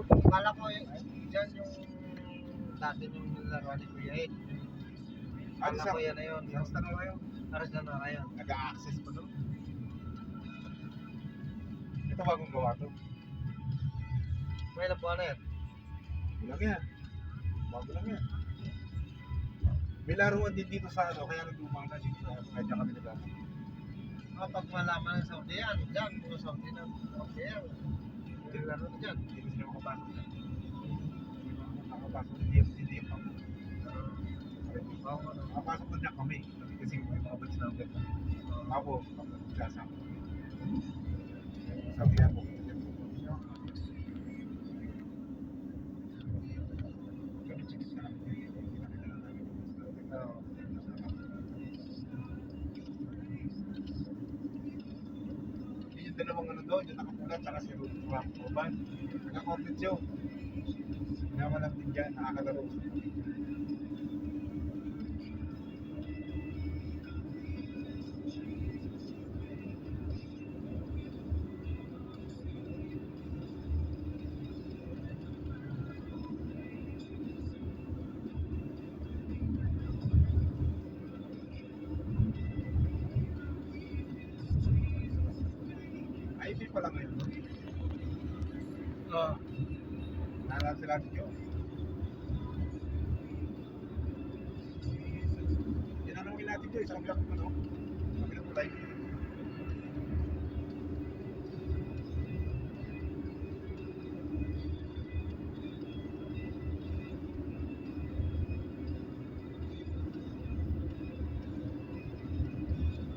to? Akala ko dyan yung dati yung laruan ni Kuya Ed. Akala ko yan na yun. Yung tanong na yun. Aras na na yun. Nag-a-access pa doon. Ito bagong gawa to. May labuan na yan. Bilang yan. Bago lang yan. May laruan din dito sa ano, kaya nagdumang na dito sa kaya kami nag-aaccess. Kapag malaman ng Saudi yan, dyan, puro Saudi na. Okay yan. Hindi laro na dyan. Hindi sila makapasok dyan. Makapasok, hindi pa. Makapasok na dyan kami. Kasi may mga batch na ulit. Ako, kasama. Sabi ako. Yung dalawang ano doon, yung nakapulat saka si Ruban. Naka-comment siya. Nawalan din dyan, nakakalaro. IP pa lang ngayon. Oo. Nalang sila si Joe. Tinanongin natin Joe, isang bilang ano? Sabi ng kulay.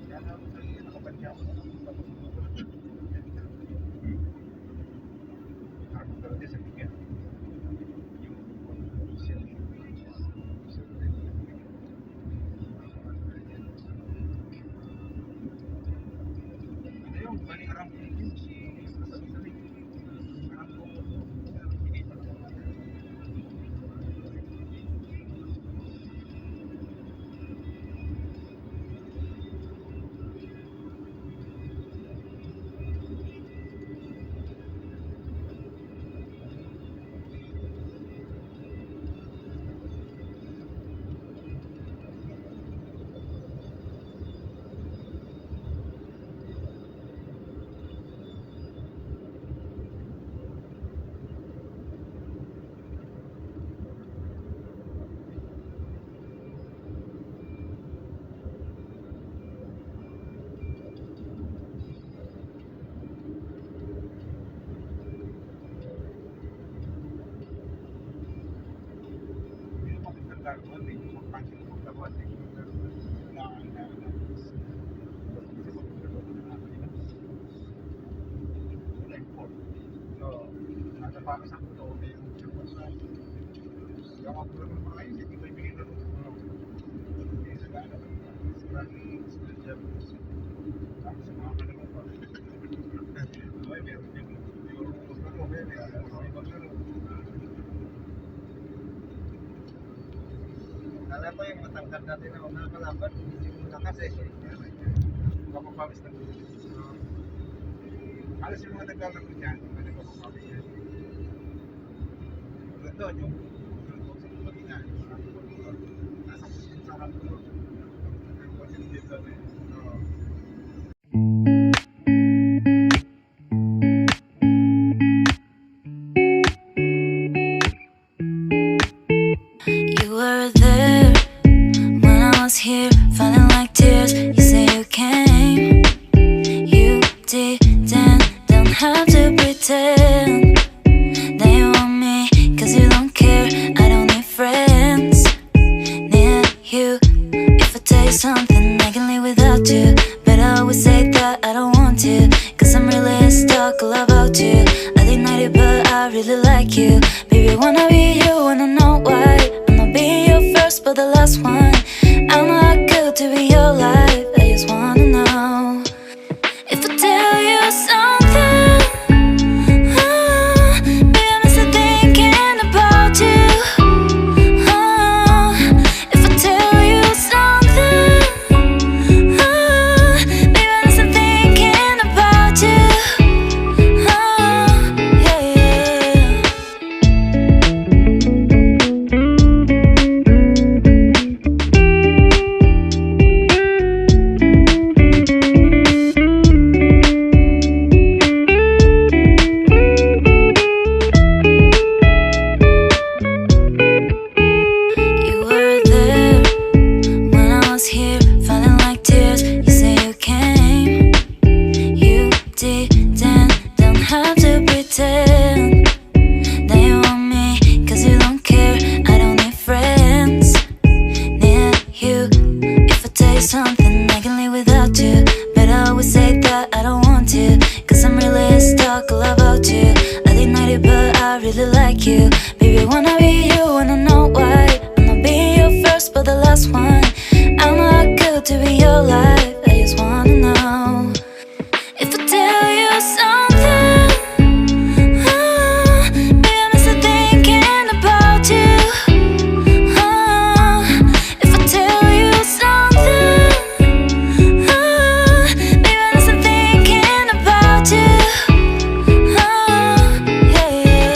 Kaya na ako sa iyo, nakapantya ako. Ako talaga sa bigyan. Ano yung bali arang sabi-sabi. Arang ko. Hindi pa lang. Akala ko yung matangkad natin na mga kalaban, hindi mo lakas eh. Kapapawis na dito. Alas yung mga naglalaro dyan, mga nagpapawis yan. Tulad doon, yung sa Pagina, nasa sa harap doon. Yung pasilidin doon eh. You were there when I was here, falling like tears. You say you came, you didn't, don't have to pretend that you want me, cause you don't care. I don't need friends, need you. If I tell you something, I can live without you, but I always say that I don't want to, cause I'm really stuck all about you. I deny it, but I really like you. Baby, wanna be you, wanna know why I'm not being your first, but the last one. I'm not good to be your life, I just wanna know. If I tell you something, baby, I'm still thinking about you. If I tell you something, baby, I'm still thinking about you. Yeah, yeah. it, but I really like you. Baby, wanna be you, wanna know why. I'm not being your first, but the last one. I'm not good to be your life. I just wanna know if I tell you something. Baby, I'm still thinking about you. If I tell you something, baby, I'm still thinking about you. Yeah, yeah.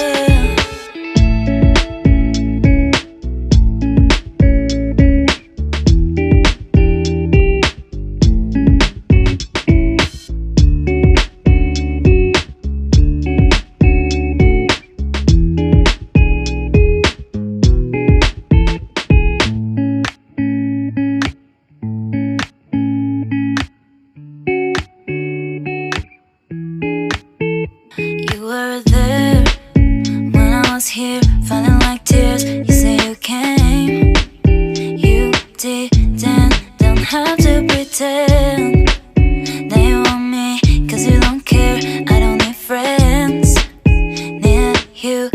You were there when I was here, falling like tears. You say you came, you didn't, don't have to pretend that you want me, cause you don't care. I don't need friends, need you.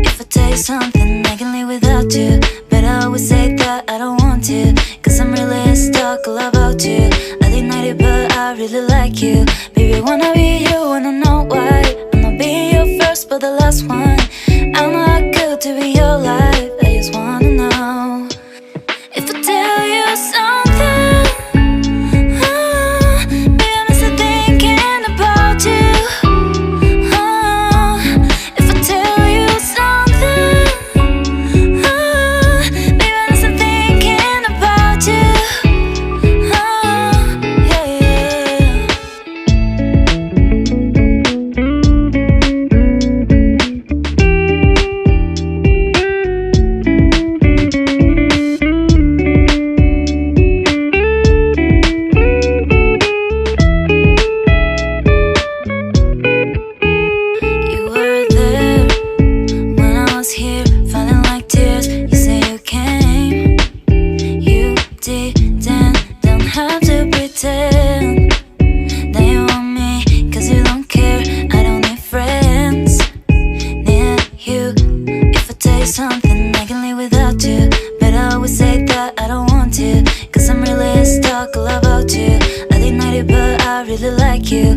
If I tell you something, I can live without you, but I always say that I don't want to, cause I'm really stuck all about you. I deny it, but I really like you. Baby, wanna be you, wanna know why. I'm not being your first, but the last one. I'm not good to be your life. I just wanna know if I tell you something. Baby, I'm still thinking about you. If I tell you something, baby, I'm still thinking about you. Yeah, yeah. You were there when I was here, falling like tears. You say you came, you didn't, don't have to pretend that you want me, cause you don't care. I don't need friends, need you. If I tell you something, I can live without you, but I always say that I don't want to, cause I'm really stuck all about you. I deny it, but I really like you.